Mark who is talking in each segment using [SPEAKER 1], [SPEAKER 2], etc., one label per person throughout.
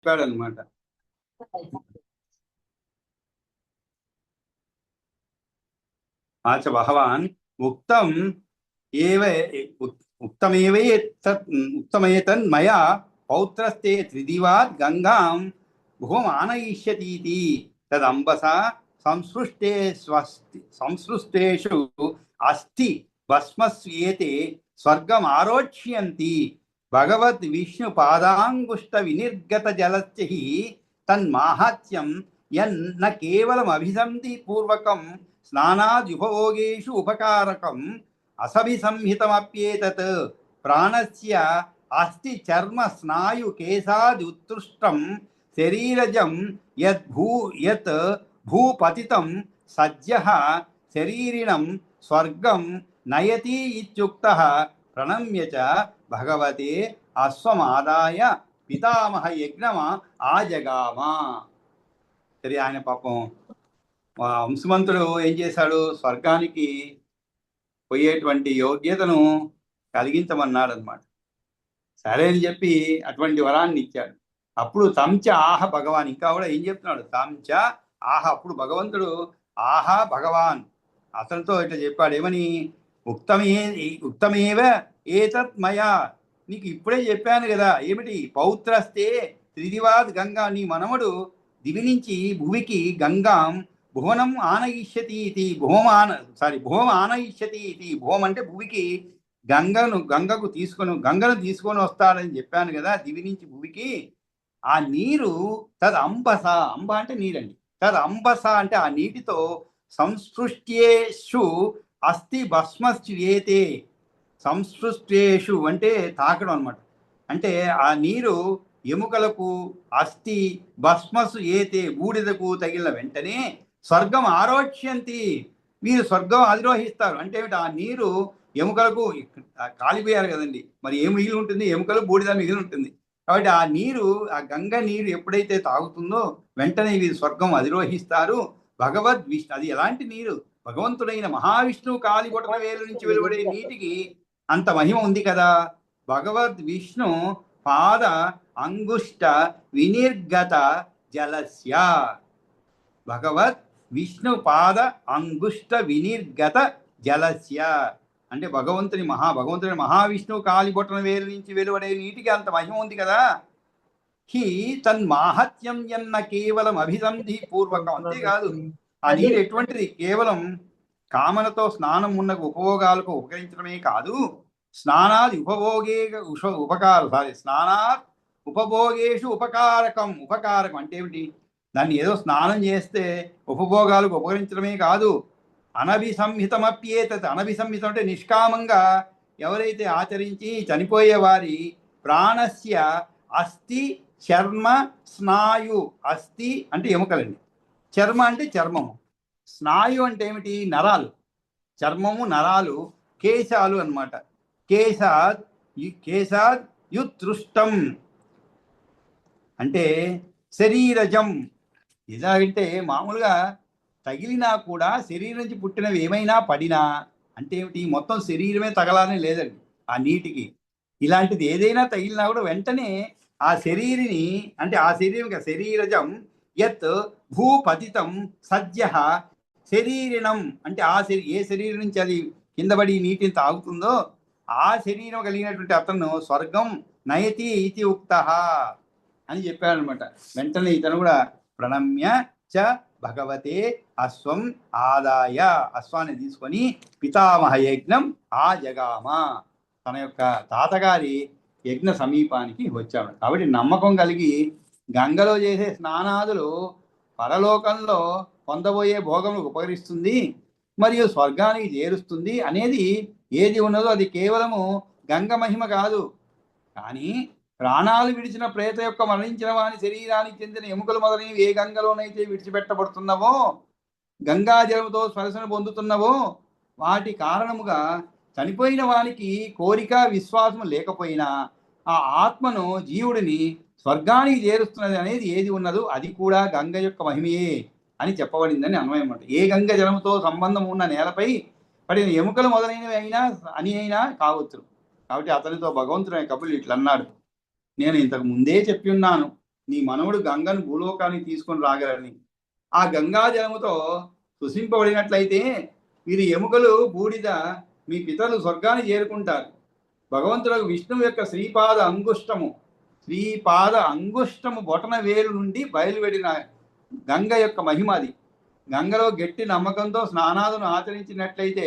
[SPEAKER 1] చెప్పాడనమాట. ఆచ భగవాన్ ఉక్తం ఏవ ఉక్తమేతన్ మయా పౌత్రస్తే త్రిదివాత్ గంగాం భూమానయిష్యతీతి తదంబసా సంసృష్టేషు అస్థి భస్మస్యేతే స్వర్గమారోచ్యంతి భగవద్ విష్ణు పాదాంగుష్ట వినిర్గత జలస్య తన్మాహాత్యం యన్న కేవలం అభిసంధి పూర్వకం స్నానాద్యుపభోగేషు ఉపకారకం అసభిసంహితమప్యేతత్ ప్రాణస్య అస్థి చర్మ స్నాయు కేశాది ఉత్కృష్టం శరీరజం యత్ భూపతితం సజ్జః శరీరిణం స్వర్గం నయతి ఇత్యుక్తః ప్రణమ్య చ భగవతే అశ్వమాదాయ పితామహ యజ్ఞమ ఆజగామ. సరే, ఆయన పాపం వంశమంతుడు ఏం చేశాడు? స్వర్గానికి పోయేటువంటి యోగ్యతను కలిగించమన్నాడు అనమాట. సరే అని చెప్పి అటువంటి వరాన్ని ఇచ్చాడు. అప్పుడు తంచ ఆహ భగవాన్, ఇంకా కూడా ఏం చెప్తున్నాడు? తంచ ఆహ, అప్పుడు భగవంతుడు ఆహా భగవాన్ అతనితో ఇట్లా చెప్పాడు. ఏమని? ఉక్తమేవ ఏతత్ మయా, నీకు ఇప్పుడే చెప్పాను కదా. ఏమిటి? పౌత్రస్తే త్రిదివాద్ గంగా, నీ మనవడు దివి నుంచి భువికి గంగాం భువనం ఆనయిష్యతి ఇది, భూమ ఆనయిష్యతి ఇది, భూమ అంటే భువికి గంగను తీసుకొని వస్తాడని చెప్పాను కదా, దివి నుంచి భువికి. ఆ నీరు తద్ అంబస, అంబ అంటే నీరండి, తద్ అంబస అంటే ఆ నీటితో సంస్పృష్ట్యేషు అస్థి భస్మస్యేతే, సంస్పృష్ట్యేషు అంటే తాకడం అనమాట. అంటే ఆ నీరు ఎముకలకు అస్థి భస్మసు ఏతే బూడిదకు తగిలిన వెంటనే స్వర్గం ఆరోచ్యంతి, మీరు స్వర్గం అధిరోహిస్తారు. అంటే ఆ నీరు ఎముకలకు కాలిపోయారు కదండి, మరి ఏం మిగిలి ఉంటుంది? ఎముకలు బూడిద మిగిలి ఉంటుంది. కాబట్టి ఆ నీరు, ఆ గంగ నీరు ఎప్పుడైతే తాగుతుందో వెంటనే వీరు స్వర్గం అధిరోహిస్తారు. భగవద్ విష్ణు, అది ఎలాంటి నీరు? భగవంతుడైన మహావిష్ణువు కాలిబొటన వేలు నుంచి వెలువడే నీటికి అంత మహిమ ఉంది కదా. భగవద్ విష్ణు పాద అంగుష్ట వినిర్గత జలస్య, భగవద్ విష్ణు పాద అంగుష్ట వినిర్గత జలస్య అంటే భగవంతుని మహావిష్ణువు కాలిబొట్టన వేలు నుంచి వెలువడే నీటికి అంత మహిమ ఉంది కదా. హి తన్మాహత్యం ఎన్న కేవలం అభిసంధి పూర్వకం, అంతేకాదు ఆ నీరు ఎటువంటిది? కేవలం కామనతో స్నానం ఉన్న ఉపభోగాలకు ఉపకరించడమే కాదు, స్నానాది స్నానాత్ ఉపభోగేషు ఉపకారకం. ఉపకారకం అంటే ఏమిటి? దాన్ని ఏదో స్నానం చేస్తే ఉపభోగాలకు ఉపకరించడమే కాదు, అనభిసంహితమప్యేతత్, అనభిసంహితం అంటే నిష్కామంగా ఎవరైతే ఆచరించి చనిపోయే వారి ప్రాణస్య అస్థి చర్మ స్నాయు, అస్థి అంటే ఎముకలండి, చర్మ అంటే చర్మము, స్నాయు అంటే ఏమిటి? నరాలు, చర్మము నరాలు, కేశాలు అన్నమాట. కేశాద్ యుతృష్టం అంటే శరీరజం. ఎలాగంటే మామూలుగా తగిలినా కూడా శరీరం నుంచి పుట్టినవి ఏమైనా పడినా అంటే ఏమిటి? మొత్తం శరీరమే తగలాలని లేదండి ఆ నీటికి. ఇలాంటిది ఏదైనా తగిలినా కూడా వెంటనే ఆ శరీరిని, అంటే ఆ శరీరజం యత్ భూపతితం సజ్జ శరీరిణం అంటే ఏ శరీరం నుంచి అది కింద పడి నీటిని తాగుతుందో ఆ శరీరం కలిగినటువంటి అతను స్వర్గం నయతి ఇతి ఉక్త అని చెప్పాడనమాట. వెంటనే ఇతను కూడా ప్రణమ్య చ భగవతే అశ్వం ఆదాయ, అశ్వాన్ని తీసుకొని పితామహ యజ్ఞం ఆ జగామ, తన యొక్క తాతగారి యజ్ఞ సమీపానికి వచ్చాడు. కాబట్టి నమ్మకం కలిగి గంగలో చేసే స్నానాదులు పరలోకంలో పొందబోయే భోగములకు ఉపకరిస్తుంది, మరియు స్వర్గానికి చేరుస్తుంది అనేది ఏది ఉన్నదో అది కేవలము గంగ మహిమ కాదు. కానీ ప్రాణాలు విడిచిన ప్రేత యొక్క మరణించిన వాని శరీరానికి చెందిన ఎముకలు మొదలైనవి ఏ గంగలోనైతే విడిచిపెట్టబడుతున్నవో, గంగాజలముతో స్పర్శను పొందుతున్నవో, వాటి కారణముగా చనిపోయిన వానికి కోరిక విశ్వాసం లేకపోయినా ఆ ఆత్మను, జీవుడిని స్వర్గానికి చేరుస్తున్నది అనేది ఏది ఉన్నదో అది కూడా గంగ యొక్క మహిమయే అని చెప్పబడిందని అన్వయం అన్నమాట. ఏ గంగ జలముతో సంబంధం ఉన్న నేలపై పడిన ఎముకలు మొదలైనవి అయినా కావచ్చు. కాబట్టి అతనితో భగవంతుడైన కపిలుడు ఇట్లా అన్నాడు, నేను ఇంతకు ముందే చెప్పి ఉన్నాను, నీ మనవడు గంగను భూలోకానికి తీసుకొని రాగలని. ఆ గంగా జలముతో శుషింపబడినట్లయితే మీరు ఎముకలు బూడిద మీ పితరులు స్వర్గాన్ని చేరుకుంటారు. భగవంతుడు విష్ణువు యొక్క శ్రీపాద అంగుష్టము బొటన వేలు నుండి బయలువెడిన గంగ యొక్క మహిమది. గంగలో గట్టి నమ్మకంతో స్నానాలను ఆచరించినట్లయితే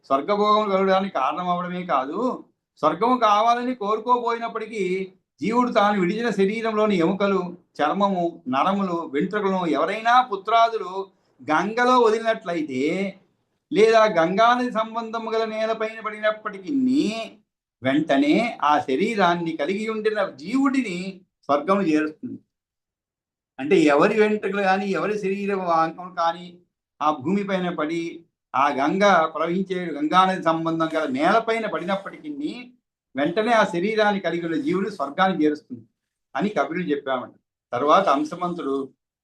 [SPEAKER 1] స్వర్గభోగం కలగడానికి కారణం అవడమే కాదు, స్వర్గము కావాలని కోరుకోబోయినప్పటికీ జీవుడు తాను విడిచిన శరీరంలోని ఎముకలు, చర్మము, నరములు, వెంట్రుకలను ఎవరైనా పుత్రాదులు గంగలో వదిలినట్లయితే లేదా గంగానది సంబంధము గల నేలపైన పడినప్పటికీ వెంటనే ఆ శరీరాన్ని కలిగి ఉండిన జీవుడిని స్వర్గము చేరుస్తుంది. అంటే ఎవరి వెంట్రుకలు కానీ ఎవరి శరీర అంకం కానీ ఆ భూమిపైన పడి ఆ గంగ ప్రవహించే గంగానది సంబంధం గల నేలపైన పడినప్పటికీ వెంటనే ఆ శరీరాన్ని కలిగి ఉన్న జీవుడు స్వర్గాన్ని చేరుస్తుంది అని కపిలుడు చెప్పామంట. తర్వాత అంశమంతుడు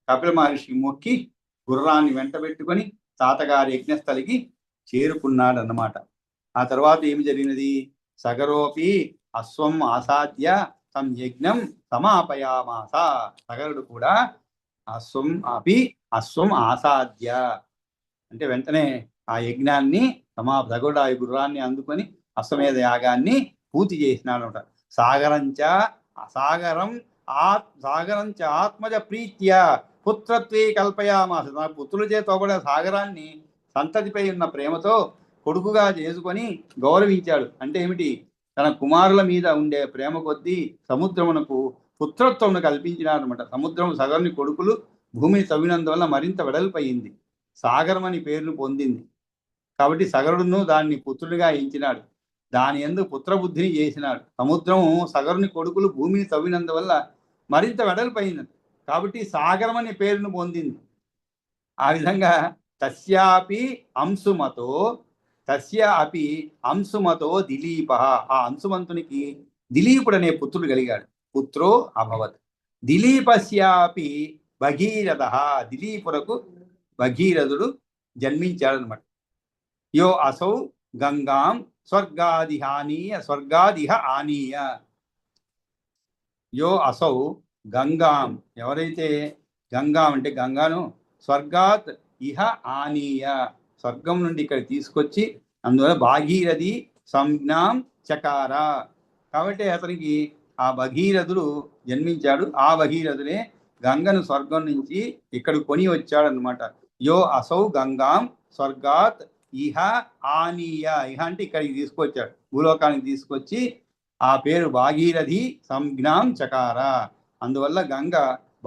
[SPEAKER 1] కపిల మహర్షికి మొక్కి గుర్రాన్ని వెంటబెట్టుకొని తాతగారి యజ్ఞస్థలికి చేరుకున్నాడు అన్నమాట. ఆ తర్వాత ఏమి జరిగినది? సగరోపి అశ్వం ఆసాద్య తం యజ్ఞం సమాపయామాస. సగరుడు కూడా అశ్వం ఆసాద్య అంటే వెంటనే ఆ యజ్ఞాన్ని సగరుడు ఆ గుర్రాన్ని అందుకొని అశ్వమేధ యాగాన్ని పూర్తి చేసినాడు. సాగరంచ ఆత్మజ ప్రీత్య పుత్రత్వే కల్పయామాస. తన పుత్రుల చేతోబడిన సాగరాన్ని సంతతిపై ఉన్న ప్రేమతో కొడుకుగా చేసుకొని గౌరవించాడు. అంటే ఏమిటి? తన కుమారుల మీద ఉండే ప్రేమ కొద్దీ సముద్రమునకు పుత్రత్వం కల్పించినాడు అనమాట. సముద్రం సగరుని కొడుకులు భూమిని తవ్వినందువల్ల మరింత వెడల్పయింది, సాగరం అని పేరును పొందింది. కాబట్టి సగరుడును దాన్ని పుత్రుడిగా ఎంచినాడు, దాని యందు పుత్రబుద్ధిని చేసినాడు. సముద్రం సగరుని కొడుకులు భూమిని తవ్వినందువల్ల మరింత వెడల్పయింది కాబట్టి సాగరం అనే పేరును పొందింది. ఆ విధంగా తస్యాపి అంశుమతో దిలీప. ఆ అంశుమంతునికి దిలీపుడు అనే పుత్రుడు కలిగాడు. పుత్రో అభవత్. దిలీపస్యాపి భగీరథ. దిలీపురకు భగీరథుడు జన్మించాడనమాట. యో అసౌ గంగాం స్వర్గాదిహ ఆనీయ. యో అసౌ గంగాం, ఎవరైతే గంగాం అంటే గంగాను స్వర్గాత్ ఇహ ఆనీయ, స్వర్గం నుండి ఇక్కడ తీసుకొచ్చి అందువల్ల భాగీరథి సంజ్ఞాం చకార. కాబట్టి అతనికి ఆ భగీరథుడు జన్మించాడు. ఆ భగీరథుడే గంగను స్వర్గం నుంచి ఇక్కడ కొని వచ్చాడు అనమాట. యో అసౌ గంగాం స్వర్గాత్ ఇహ ఆనీయ. ఇహ అంటే ఇక్కడికి తీసుకొచ్చాడు, భూలోకానికి తీసుకొచ్చి ఆ పేరు భాగీరథి సంజ్ఞాం చకార. అందువల్ల గంగ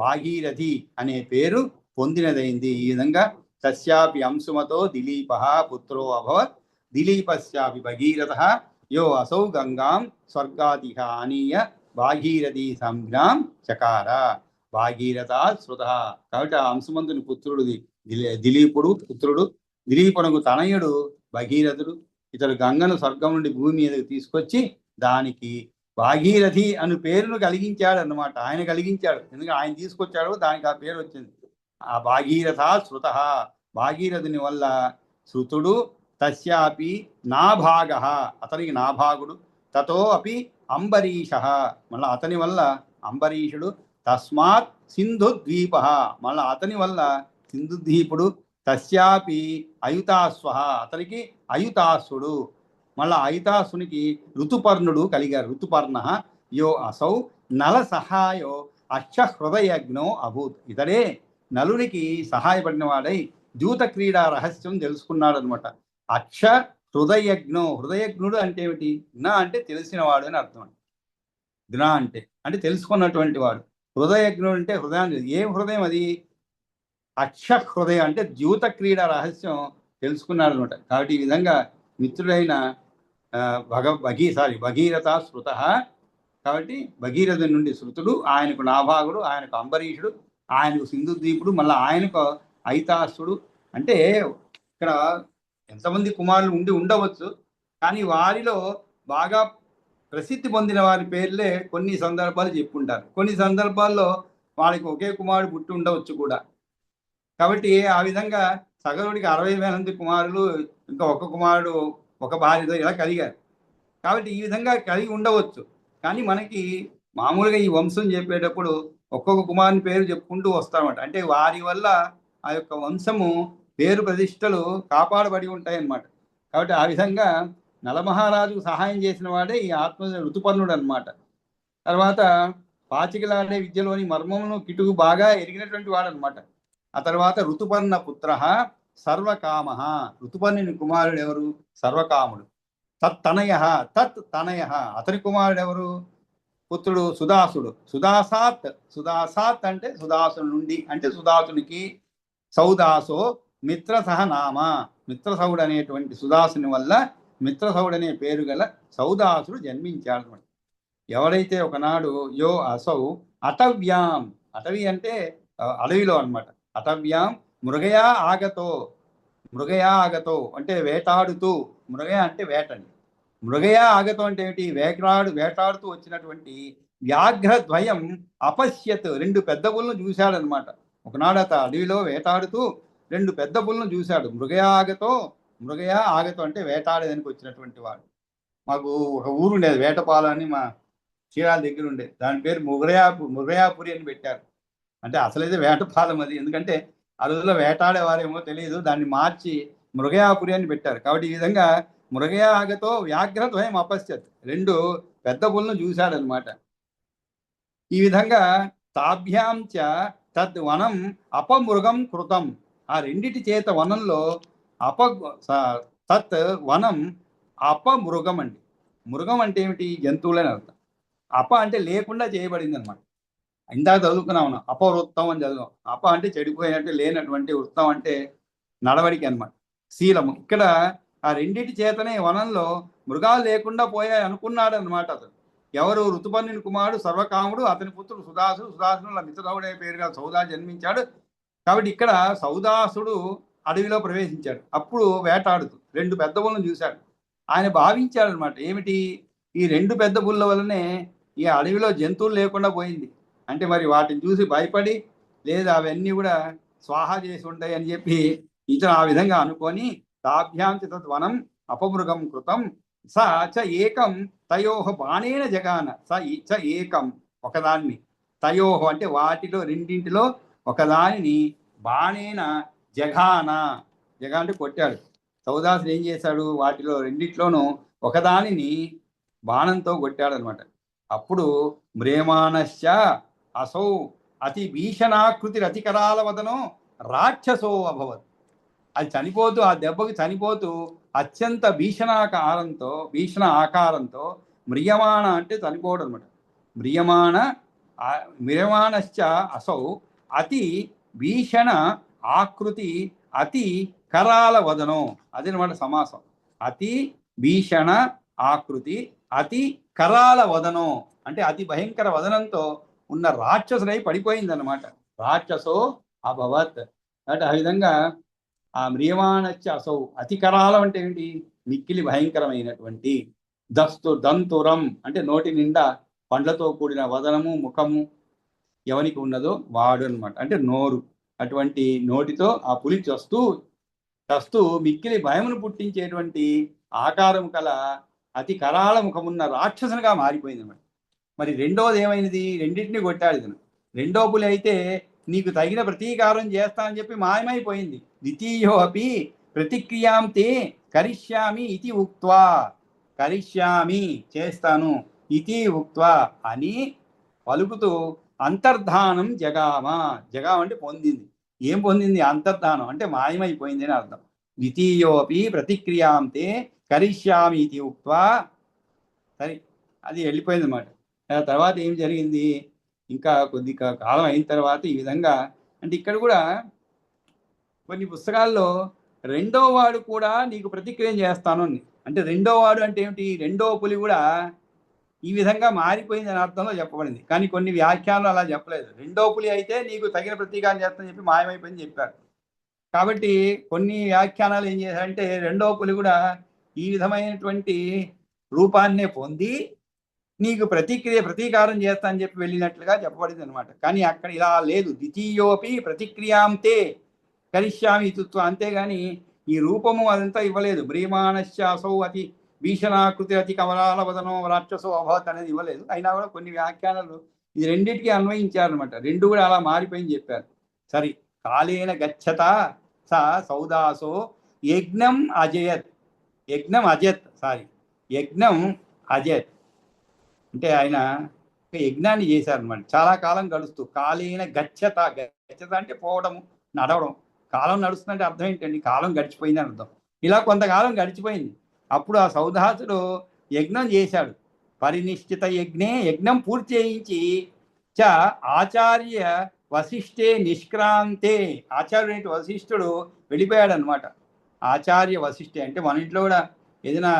[SPEAKER 1] భాగీరథి అనే పేరు పొందినదైంది. ఈ విధంగా తస్యాపి అంశుమతో దిలీప పుత్రో అభవత్. దిలీపస్యాపి భగీరథ. యో అసౌ గంగాం స్వర్గాదిహ ఆనీయ భాగీరథి సంజ్ఞాం చకార. భాగీరథ శృత. కాబట్టి ఆ అంశుమంతుని పుత్రుడు దిలీపుడు పుత్రుడు. దిలీపునకు తనయుడు భగీరథుడు. ఇతడు గంగను స్వర్గం నుండి భూమి మీదకి తీసుకొచ్చి దానికి భాగీరథి అను పేరును కలిగించాడు అన్నమాట. ఆయన కలిగించాడు, ఎందుకంటే ఆయన తీసుకొచ్చాడు, దానికి ఆ పేరు వచ్చింది. ఆ భాగీరథ శృత. భాగీరథుని వల్ల శృతుడు. తస్యాపి నాభాగ, అతనికి నాభాగుడు. తతో అపి అంబరీష, మళ్ళీ అతని వల్ల అంబరీషుడు. తస్మాత్ సింధుద్వీప, మళ్ళీ అతని వల్ల సింధుద్వీపుడు. తస్యాపి అయుతాస్వ, అతనికి అయుతాస్సుడు. మళ్ళా అయుతాసునికి ఋతుపర్ణుడు కలిగారు. ఋతుపర్ణ. యో అసౌ నల సహాయో అక్షహృదయజ్ఞో అభూత్. ఇతడే నలునికి సహాయపడిన వాడై ద్యూత క్రీడా రహస్యం తెలుసుకున్నాడు అనమాట. అక్ష హృదయజ్ఞో. హృదయజ్ఞుడు అంటే ఏమిటి? జ్ఞ అంటే తెలిసినవాడు అని అర్థం. జ్ఞ అంటే తెలుసుకున్నటువంటి వాడు. హృదయజ్ఞుడు అంటే హృదయాన్ని. ఏం హృదయం అది? అక్ష హృదయం అంటే ద్యూత క్రీడా రహస్యం తెలుసుకున్నాడు అనమాట. కాబట్టి ఈ విధంగా మిత్రుడైన భగీరథ శృత. కాబట్టి భగీరథుని నుండి శృతుడు, ఆయనకు నాభాగుడు, ఆయనకు అంబరీషుడు, ఆయనకు సింధుద్వీపుడు, మళ్ళీ ఆయనకు ఐతాసుడు. అంటే ఇక్కడ ఎంతమంది కుమారులు ఉండవచ్చు, కానీ వారిలో బాగా ప్రసిద్ధి పొందిన వారి పేర్లే కొన్ని సందర్భాలు చెప్పుకుంటారు. కొన్ని సందర్భాల్లో వాళ్ళకి ఒకే కుమారుడు పుట్టి ఉండవచ్చు కూడా. కాబట్టి ఆ విధంగా సగరుడికి 60,000 మంది కుమారులు, ఇంకా ఒక కుమారుడు ఒక భార్యతో ఇలా కలిగారు. కాబట్టి ఈ విధంగా కలిగి ఉండవచ్చు. కానీ మనకి మామూలుగా ఈ వంశం చెప్పేటప్పుడు ఒక్కొక్క కుమారుని పేరు చెప్పుకుంటూ వస్తామన్నమాట. అంటే వారి వల్ల ఆ యొక్క వంశము పేరు ప్రతిష్టలు కాపాడబడి ఉంటాయన్నమాట. కాబట్టి ఆ విధంగా నలమహారాజుకు సహాయం చేసిన వాడే ఈ ఋతుపర్ణుడు అనమాట. తర్వాత పాచికలాడే విద్యలోని మర్మమును కిటుకు బాగా ఎరిగినటువంటి వాడు అనమాట. ఆ తర్వాత ఋతుపర్ణ పుత్ర సర్వకామ. ఋతుపర్ణుని కుమారుడు ఎవరు? సర్వకాముడు. తత్తనయ తనయ అతని కుమారుడు ఎవరు? పుత్రుడు సుదాసుడు. సుదాసాత్ అంటే సుదాసుని నుండి, అంటే సుదాసునికి సౌదాసో మిత్రసహ నామ. మిత్రసౌడు అనేటువంటి సుదాసుని వల్ల మిత్రసౌడు అనే పేరు గల సౌదాసుడు జన్మించాడు. ఎవరైతే ఒకనాడు యో అసౌ అటవ్యాం, అటవి అంటే అడవిలో అనమాట, అటవ్యాం మృగయా ఆగతో అంటే వేటాడుతూ, మృగయ అంటే వేటండి, మృగయా ఆగతో అంటే ఏమిటి? వేటాడుతూ వచ్చినటువంటి వ్యాఘ్రద్వయం అపశ్యత్, రెండు పెద్ద పుల్లను చూశాడనమాట. ఒకనాడు అత అడవిలో వేటాడుతూ రెండు పెద్ద పుల్లను చూశాడు. మృగయా ఆగతో అంటే వేటాడేదానికి వచ్చినటువంటి వాడు. మాకు ఒక ఊరు ఉండేది వేటపాల అని, మా చీరాల దగ్గర ఉండేది. దాని పేరు మృగయాపురి అని పెట్టారు. అంటే అసలైతే వేటపాలెం అది, ఎందుకంటే ఆ రోజుల్లో వేటాడేవారేమో తెలియదు, దాన్ని మార్చి మృగయాపురి అని పెట్టారు. కాబట్టి ఈ విధంగా మృగయాగతో వ్యాఘ్రద్వయం అపశ్యత్, రెండు పెద్ద పుల్లను చూశాడనమాట. ఈ విధంగా తాభ్యాంచ తద్ వనం అపమృగం కృతం, ఆ రెండిటి చేత వనంలో తత్ వనం అపమృగం అండి. మృగం అంటే ఏమిటి? జంతువులని అర్థం. అప అంటే లేకుండా చేయబడింది అనమాట. ఇందాక చదువుకున్నాం అపవృత్తం అని చదువు. అప అంటే చెడిపోయినట్టు, లేనటువంటి, వృత్తం అంటే నడవడికి అనమాట, శీలము. ఇక్కడ ఆ రెండిటి చేతనే వనంలో మృగాలు లేకుండా పోయాయి అనుకున్నాడు అనమాట అతను. ఎవరు? ఋతుపర్ణుని కుమారుడు సర్వకాముడు, అతని పుత్రుడు సుదాసుడు మిత్రసౌడే పేరుగా సౌదా జన్మించాడు. కాబట్టి ఇక్కడ సౌదాసుడు అడవిలో ప్రవేశించాడు. అప్పుడు వేటాడుతూ రెండు పెద్ద పుల్లను చూశాడు. ఆయన భావించాడు అనమాట, ఏమిటి? ఈ రెండు పెద్ద పుల్ల వల్లనే ఈ అడవిలో జంతువులు లేకుండా పోయింది. అంటే మరి వాటిని చూసి భయపడి, లేదా అవన్నీ కూడా స్వాహా చేసి ఉంటాయి అని చెప్పి ఇతను ఆ విధంగా అనుకొని తాభ్యాంచ తద్వనం అపమృగం కృతం స చ ఏకం తయోహ బాణేన జగాన. చ ఏకం ఒకదాన్ని, తయోహ అంటే వాటిలో రెండింటిలో ఒకదానిని, బాణేన జగాన అంటే కొట్టాడు. సౌదాసుడు ఏం చేశాడు? వాటిలో రెండిట్లోనూ ఒకదానిని బాణంతో కొట్టాడు అనమాట. అప్పుడు మ్రేమాణశ్చ అసౌ అతి భీషణాకృతి రతికరాల వదనో రాక్షసో అభవత్. అది చనిపోతూ, ఆ దెబ్బకి చనిపోతూ అత్యంత భీషణ ఆకారంతో మ్రియమాణ అంటే చనిపోవడం అనమాట. మ్రియమాణశ్చ అసౌ అతి భీషణ ఆకృతి అతి కరాల వదనం, అదనమాట సమాసం. అతి భీషణ ఆకృతి అతి కరాల వదనం అంటే అతి భయంకర వదనంతో ఉన్న రాక్షసుడై పడిపోయిందన్నమాట. రాక్షసో అభవత్ అంటే ఆ విధంగా ఆ మ్రియమాణశ్చ అసౌ, అతి కరాలం అంటే ఏంటి? మిక్కిలి భయంకరమైనటువంటి. దంతురం అంటే నోటి నిండా పండ్లతో కూడిన వదనము, ముఖము ఎవరికి ఉన్నదో వాడు అనమాట, అంటే నోరు. అటువంటి నోటితో ఆ పులి చస్తూ మిక్కిలి భయమును పుట్టించేటువంటి ఆకారం కల అతి కరాల ముఖమున్న రాక్షసునిగా మారిపోయింది అనమాట. మరి రెండోది ఏమైనది? రెండింటినీ కొట్టాడు ఇతను. రెండో పులి అయితే నీకు తగిన ప్రతీకారం చేస్తా అని చెప్పి మాయమైపోయింది. ద్వితీయో అపి ప్రతిక్రియాం తే కరిష్యామి ఇది ఉక్త్వా, కరిష్యామి చేస్తాను, ఇది ఉక్త్వా అని పలుకుతూ అంతర్ధానం జగామ అంటే పొందింది. ఏం పొందింది? అంతర్ధానం అంటే మాయమైపోయింది అని అర్థం. ద్వితీయోపి ప్రతిక్రియాం తే కరిష్యామి ఇది ఉక్త్వా, సరే అది వెళ్ళిపోయింది అనమాట. తర్వాత ఏం జరిగింది? ఇంకా కొద్ది కాలం అయిన తర్వాత ఈ విధంగా, అంటే ఇక్కడ కూడా కొన్ని పుస్తకాల్లో రెండో వాడు కూడా నీకు ప్రతిక్రియ చేస్తాను అని, అంటే రెండో వాడు అంటే ఏమిటి? రెండో పులి కూడా ఈ విధంగా మారిపోయింది అని అర్థంలో చెప్పబడింది. కానీ కొన్ని వ్యాఖ్యానాలు అలా చెప్పలేదు. రెండో పులి అయితే నీకు తగిన ప్రతీకారం చేస్తానని చెప్పి మాయమైపోయింది చెప్పారు. కాబట్టి కొన్ని వ్యాఖ్యానాలు ఏం చేశారంటే రెండో పులి కూడా ఈ విధమైనటువంటి రూపాన్నే పొంది నీకు ప్రతీకారం చేస్తా అని చెప్పి వెళ్ళినట్లుగా చెప్పబడింది అనమాట. కానీ అక్కడ ఇలా లేదు. ద్వితీయోపి ప్రతిక్రియాంతే కరిష్యామి ఇతుత్వ, అంతేగాని ఈ రూపము అదంతా ఇవ్వలేదు. మ్రియమాణశ్చాసౌ అతి భీషణాకృతి అతి కమలాల వదనో రాక్షసో అభవత్ అనేది ఇవ్వలేదు. అయినా కూడా కొన్ని వ్యాఖ్యానాలు ఇది రెండింటికి అన్వయించారనమాట. రెండు కూడా అలా మారిపోయింది చెప్పారు. సరే, కాలేన గచ్చత స సౌదాసో యజ్ఞం అజయత్. యజ్ఞం అజయత్ సారీ యజ్ఞం అజయత్ అంటే ఆయన యజ్ఞాన్ని చేశారనమాట. చాలా కాలం గడుస్తూ కాలేన గచ్చత, గచ్చత అంటే పోవడం, నడవడం. కాలం నడుస్తుందంటే అర్థం ఏంటండి? కాలం గడిచిపోయిందని అర్థం. ఇలా కొంతకాలం గడిచిపోయింది. అప్పుడు ఆ సౌదాసుడు యజ్ఞం చేశాడు. పరినిష్ఠిత యజ్ఞే, యజ్ఞం పూర్తి చేయించి చ ఆచార్య వశిష్ఠే నిష్క్రాంతే, ఆచార్యుడు వశిష్ఠుడు వెళ్ళిపోయాడు అనమాట. ఆచార్య వశిష్ఠే అంటే మన ఇంట్లో కూడా ఏదైనా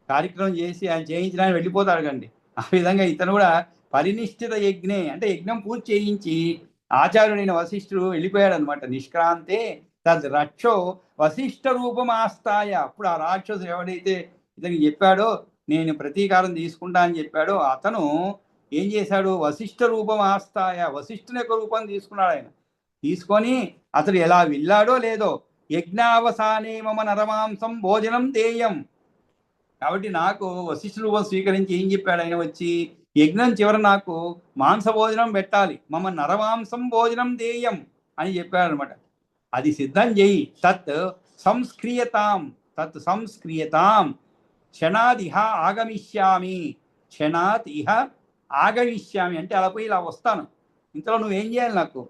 [SPEAKER 1] కార్యక్రమం చేసి ఆయన చేయించడానికి వెళ్ళిపోతాడు కండి. ఆ విధంగా ఇతను కూడా పరినిష్ఠిత యజ్ఞే అంటే యజ్ఞం పూర్తి చేయించి ఆచార్యుడైన వశిష్ఠుడు వెళ్ళిపోయాడు అనమాట. నిష్క్రాంతే తద్ రక్షో వశిష్ఠ రూపం ఆస్తాయ. అప్పుడు ఆ రాక్షసుడు ఎవడైతే ఇతనికి చెప్పాడో నేను ప్రతీకారం తీసుకుంటా అని చెప్పాడో అతను ఏం చేశాడు? వశిష్ఠ రూపం ఆస్తాయ, వశిష్ఠుని యొక్క రూపం తీసుకున్నాడు ఆయన. తీసుకొని అతడు ఎలా వెళ్ళాడో లేదో యజ్ఞావసానే మమ నరమాంసం భోజనం దేయం. కాబట్టి నాకు వశిష్ఠ రూపం స్వీకరించి ఏం చెప్పాడు ఆయన వచ్చి, యజ్ఞం చివర నాకు మాంస భోజనం పెట్టాలి, మమ నరమాంసం భోజనం దేయం అని చెప్పాడు అనమాట. అది సిద్ధం చేయి. తత్ సంస్క్రియతాం, తత్ సంస్క్రియతాం క్షణాద్ ఇహ ఆగమిష్యామి. క్షణాత్ ఇహ ఆగమిష్యామి అంటే అలా పోయి ఇలా వస్తాను, ఇంతలో నువ్వేం చేయాలి, నాకు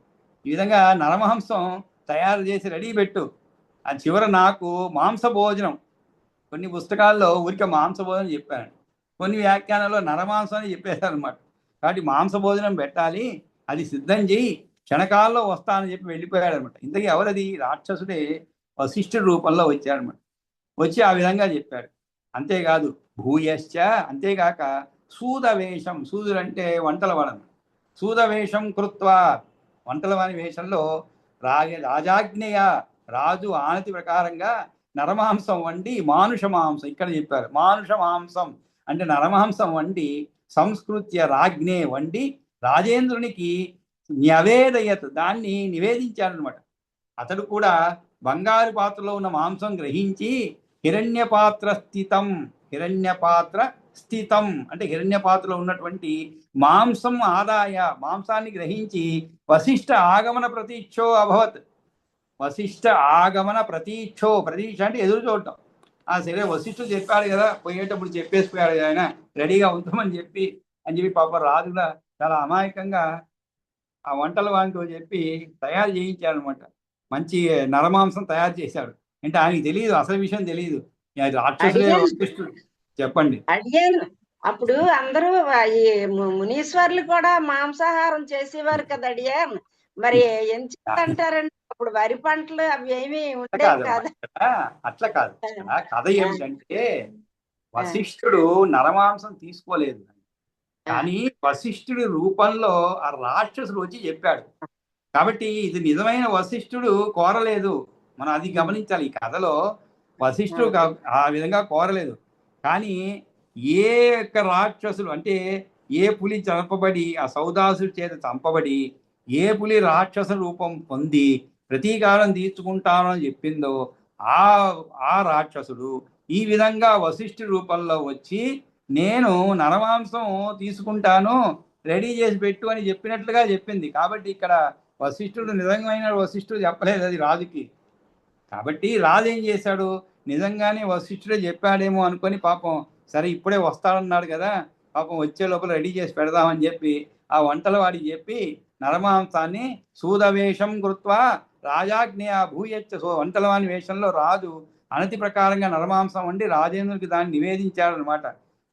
[SPEAKER 1] ఈ విధంగా నరమాంసం తయారు చేసి రెడీ పెట్టు. ఆ చివర నాకు మాంస భోజనం, కొన్ని పుస్తకాల్లో ఊరికే మాంస భోజనం చెప్పాను, కొన్ని వ్యాఖ్యానాల్లో నరమాంసం అని చెప్పేశారనమాట. కాబట్టి మాంస భోజనం పెట్టాలి, అది సిద్ధం చేయి, క్షణకాల్లో వస్తానని చెప్పి వెళ్ళిపోయాడు అనమాట. ఇంతకీ ఎవరది? రాక్షసుడే వశిష్ఠుడి రూపంలో వచ్చాడనమాట. వచ్చి ఆ విధంగా చెప్పాడు. అంతేకాదు భూయశ్చ, అంతేగాక సూదవేషం, సూదులు అంటే వంటల వాడన, సూదవేషం కృత్వా, వంటల వాని వేషంలో రాజాజ్ఞయ, రాజు ఆనతి ప్రకారంగా నరమాంసం వండి, మానుష మాంసం ఇక్కడ చెప్పారు, మానుష మాంసం అంటే నరమాంసం వండి సంస్కృత్య రాజ్ఞే వండి రాజేంద్రునికి న్యవేదయత్, దాన్ని నివేదించాడనమాట. అతడు కూడా బంగారు పాత్రలో ఉన్న మాంసం గ్రహించి హిరణ్యపాత్ర స్థితం, హిరణ్యపాత్ర స్థితం అంటే హిరణ్యపాత్రలో ఉన్నటువంటి మాంసం ఆదాయ, మాంసాన్ని గ్రహించి వశిష్ఠ ఆగమన ప్రతీక్షో అభవత్. వశిష్ఠ ఆగమన ప్రతీక్షో, ప్రతీక్ష అంటే ఎదురు చూడటం. సరే వశిష్ఠుడు చెప్పాడు కదా, పోయేటప్పుడు చెప్పేసిపోయాడు ఆయన, రెడీగా ఉందామని చెప్పి పాప రాజు కూడా చాలా అమాయకంగా ఆ వంటల వానితో చెప్పి తయారు చేయించాడనమాట. మంచి నరమాంసం తయారు చేశాడు. అంటే ఆయనకి తెలియదు, అసలు విషయం తెలియదు, రాక్షసుడే వశిష్ఠుడు. చెప్పండి.
[SPEAKER 2] అడిగాను అప్పుడు అందరూ ఈ మునీశ్వర్లు కూడా మాంసాహారం చేసేవారు కదా అడిగాను. మరి అంటారండి అప్పుడు వరి పంటలు అవి ఏమి ఉండేవి కాదు.
[SPEAKER 1] అట్లా కాదు, కథ ఏమిటంటే వశిష్ఠుడు నరమాంసం తీసుకోలేదు, కానీ వశిష్ఠుడి రూపంలో ఆ రాక్షసుడు వచ్చి చెప్పాడు. కాబట్టి ఇది నిజమైన వశిష్ఠుడు కోరలేదు, మనం అది గమనించాలి. ఈ కథలో వశిష్ఠుడు ఆ విధంగా కోరలేదు, కానీ ఏ యొక్క రాక్షసులు అంటే ఏ పులి చంపబడి ఆ సౌదాసుడి చేత చంపబడి ఏ పులి రాక్షస రూపం పొంది ప్రతీకారం తీర్చుకుంటానని చెప్పిందో ఆ రాక్షసుడు ఈ విధంగా వశిష్ఠుడి రూపంలో వచ్చి నేను నరమాంసం తీసుకుంటాను, రెడీ చేసి పెట్టు అని చెప్పినట్లుగా చెప్పింది. కాబట్టి ఇక్కడ వశిష్ఠుడు నిజమైన వశిష్ఠుడు చెప్పలేదు, అది రాజుకి. కాబట్టి రాజు ఏం చేశాడు, నిజంగానే వశిష్ఠుడే చెప్పాడేమో అనుకొని పాపం సరే ఇప్పుడే వస్తాడన్నాడు కదా, పాపం వచ్చే లోపల రెడీ చేసి పెడదామని చెప్పి ఆ వంటల వాడికి చెప్పి నరమాంసాన్ని సూదవేషం కృత్వా రాజాజ్ఞ భూయచ్చ, వంటల వాని వేషంలో రాజు అనతి ప్రకారంగా నరమాంసం వండి రాజేంద్రుడికి దాన్ని నివేదించాడనమాట.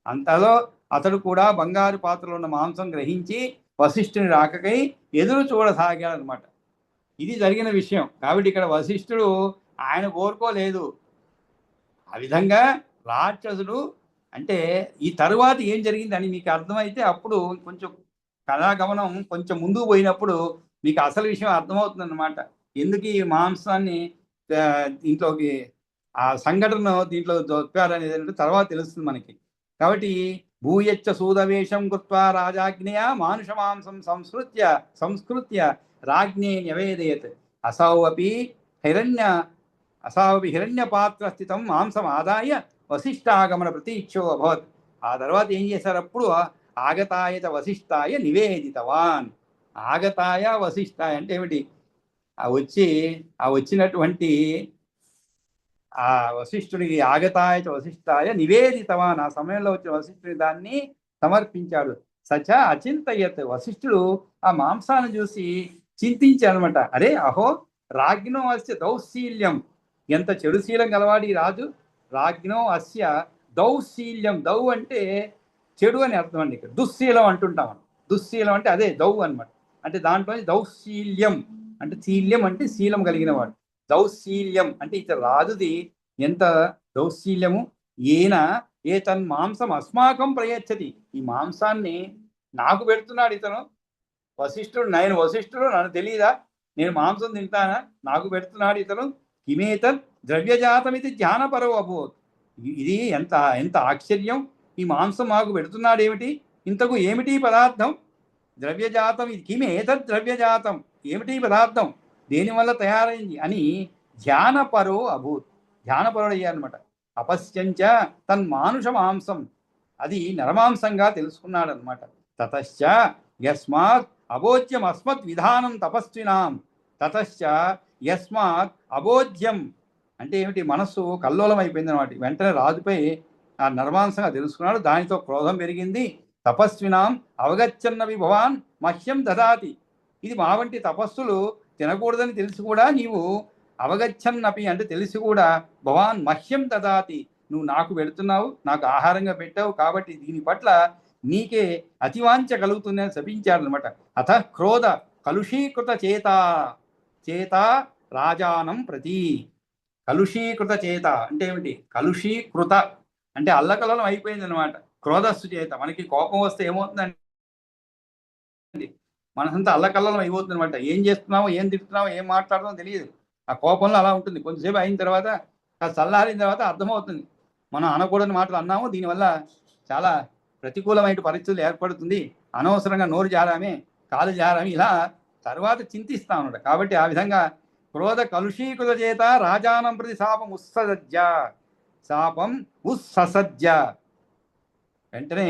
[SPEAKER 1] అంతలో అతడు కూడా బంగారు పాత్రలో ఉన్న మాంసం గ్రహించి వశిష్ఠుని రాకకై ఎదురు చూడసాగాడనమాట. ఇది జరిగిన విషయం. కాబట్టి ఇక్కడ వశిష్ఠుడు ఆయన కోరుకోలేదు. ఆ విధంగా రాక్షసుడు అంటే ఈ తరువాత ఏం జరిగిందని మీకు అర్థమైతే అప్పుడు కొంచెం కథాగమనం కొంచెం ముందుకు పోయినప్పుడు మీకు అసలు విషయం అర్థమవుతుంది అన్నమాట. ఎందుకు ఈ మాంసాన్ని దీంట్లోకి ఆ సంఘటన దీంట్లో చెప్పారనేది తర్వాత తెలుస్తుంది మనకి. కాబట్టి భూయచ్చ సూదవేషం కృత్వా రాజాజ్ఞయ మానుష మాంసం సంస్కృత్య రాజ్ఞే న్యవేదయత్ అసావపి హిరణ్యపాత్ర స్థితం మాంసం ఆదాయ వశిష్ఠాగమన ప్రతీక్షో అభవత్. ఆ తర్వాత ఏం చేశారు, అప్పుడు ఆగతాయ చ వశిష్ఠాయ నివేదితవాన్. ఆగతాయ వశిష్ఠాయ అంటే ఏమిటి? ఆ వచ్చినటువంటి ఆ వశిష్ఠుడికి ఆగతాయ చ వశిష్ఠాయ నివేదితవాన్, ఆ సమయంలో వచ్చిన వశిష్ఠుడి దాన్ని సమర్పించాడు. సచ అచింతయత్, వశిష్ఠుడు ఆ మాంసాన్ని చూసి చింతించాడనమాట. అరే అహో రాజ్ఞో అస్య దౌశీల్యం, ఎంత చెడుశీలం గలవాడి రాజు. రాజ్ఞో అస్య దౌశీల్యం, దౌ అంటే చెడు అని అర్థం అండి. ఇక్కడ దుశ్శీలం అంటుంటాం. దుశ్శీలం అంటే అదే దౌ అనమాట. అంటే దాంట్లో దౌశీల్యం అంటే శీల్యం అంటే శీలం కలిగిన వాడు. దౌశీల్యం అంటే ఇతర రాజుది ఎంత దౌశీల్యము. ఈయన ఏ తన్ మాంసం అస్మాకం ప్రయచ్చతి, ఈ మాంసాన్ని నాకు పెడుతున్నాడు ఇతను. వశిష్ఠుడు, నేను వశిష్ఠుడు, నన్ను తెలియదా, నేను మాంసం తింటానా, నాకు పెడుతున్నాడు ఇతను. కిమేతత్ ద్రవ్యజాతమితి ధ్యానపరో అభూత్, ఇది ఎంత ఎంత ఆశ్చర్యం, ఈ మాంసం మాకు పెడుతున్నాడు ఏమిటి, ఇంతకు ఏమిటి పదార్థం, ద్రవ్యజాతం, ఇది కిమేతత్ ద్రవ్యజాతం, ఏమిటి పదార్థం, దేనివల్ల తయారైంది అని ధ్యానపరో అభూత్, ధ్యానపరుడు అయ్యారనమాట. అపశ్యంచ తన్మానుష మాంసం, అది నరమాంసంగా తెలుసుకున్నాడు అనమాట. తతశ్చ యస్మాత్ అబోధ్యం అస్మత్ విధానం తపస్వినాం, తతశ్చ యస్మాత్ అబోధ్యం అంటే ఏమిటి, మనస్సు కల్లోలం అయిపోయింది అనమాట. వెంటనే రాజుపై ఆ నరమాంసంగా తెలుసుకున్నాడు, దానితో క్రోధం పెరిగింది. తపస్వినాం అవగచ్చన్నవి భవాన్ మహ్యం దదాతి, ఇది మా వంటి తపస్సులు తినకూడదని తెలిసి కూడా నీవు అవగచ్చన్నపి అంటే తెలిసి కూడా భవాన్ మహ్యం దదాతి, నువ్వు నాకు పెడుతున్నావు, నాకు ఆహారంగా పెట్టావు, కాబట్టి దీని పట్ల నీకే అతివాంఛ కలుగుతుందని శపించాడు అనమాట. అత క్రోధ కలుషీకృత చేత రాజానం ప్రతి, కలుషీకృత చేత అంటే ఏమిటి, కలుషీకృత అంటే అల్లకల్లం అయిపోయింది అనమాట. క్రోధస్సు చేత, మనకి కోపం వస్తే ఏమవుతుందండి, మనసంతా అల్లకల్లం అయిపోతుంది అనమాట. ఏం చేస్తున్నామో, ఏం తిడుతున్నామో, ఏం మాట్లాడుతున్నామో తెలియదు. ఆ కోపంలో అలా ఉంటుంది. కొంచెంసేపు అయిన తర్వాత, చల్లారిన తర్వాత అర్థమవుతుంది మనం అనకూడని మాటలు అన్నాము, దీనివల్ల చాలా ప్రతికూలమైన పరిస్థితులు ఏర్పడుతుంది, అనవసరంగా నోరు జారామే, కాలు జారామే, ఇలా తర్వాత చింతిస్తాం అన్నమాట. కాబట్టి ఆ విధంగా క్రోధ కలుషీకృత చేత రాజానం ప్రతి శాపం ఉస్ససజ్జ, వెంటనే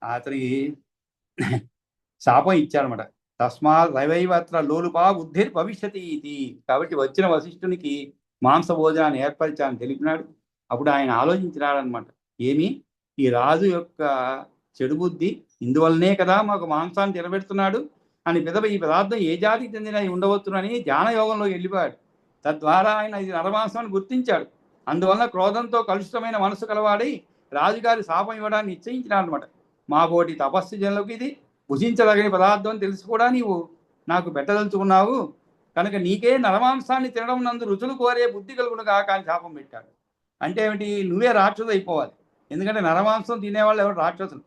[SPEAKER 1] అతనికి శాపం ఇచ్చారనమాట. తస్మాత్ రవైవత్ర లోలుపా బుద్ధిర్ భవిష్యతి ఇది, కాబట్టి వచ్చిన వశిష్ఠునికి మాంస భోజనాన్ని ఏర్పరిచాలని తెలిపినాడు. అప్పుడు ఆయన ఆలోచించినాడనమాట, ఏమి ఈ రాజు యొక్క చెడు బుద్ధి, ఇందువల్లనే కదా మాకు మాంసాన్ని తినబెడుతున్నాడు అని ఈ పదార్థం ఏ జాతికి చెందిన ఉండవచ్చునని ధ్యానయోగంలో వెళ్ళిపోయాడు. తద్వారా ఆయన ఇది నరమాంసాన్ని గుర్తించాడు. అందువల్ల క్రోధంతో కలుషితమైన మనసు కలవాడై రాజుగారి శాపం ఇవ్వడాన్ని నిశ్చయించినాడు అనమాట. మా బోటి తపస్సు జనులకు ఇది భుజించదగిన పదార్థం తెలిసి కూడా నీవు నాకు పెట్టదలుచుకున్నావు కనుక నీకే నరమాంసాన్ని తినడం నందు రుచులు కోరే బుద్ధి కలుగును కాక అని శాపం పెట్టాడు. అంటే ఏమిటి, నువ్వే రాక్షసు అయిపోవాలి, ఎందుకంటే నరమాంసం తినేవాళ్ళు ఎవరు రాక్షసులు,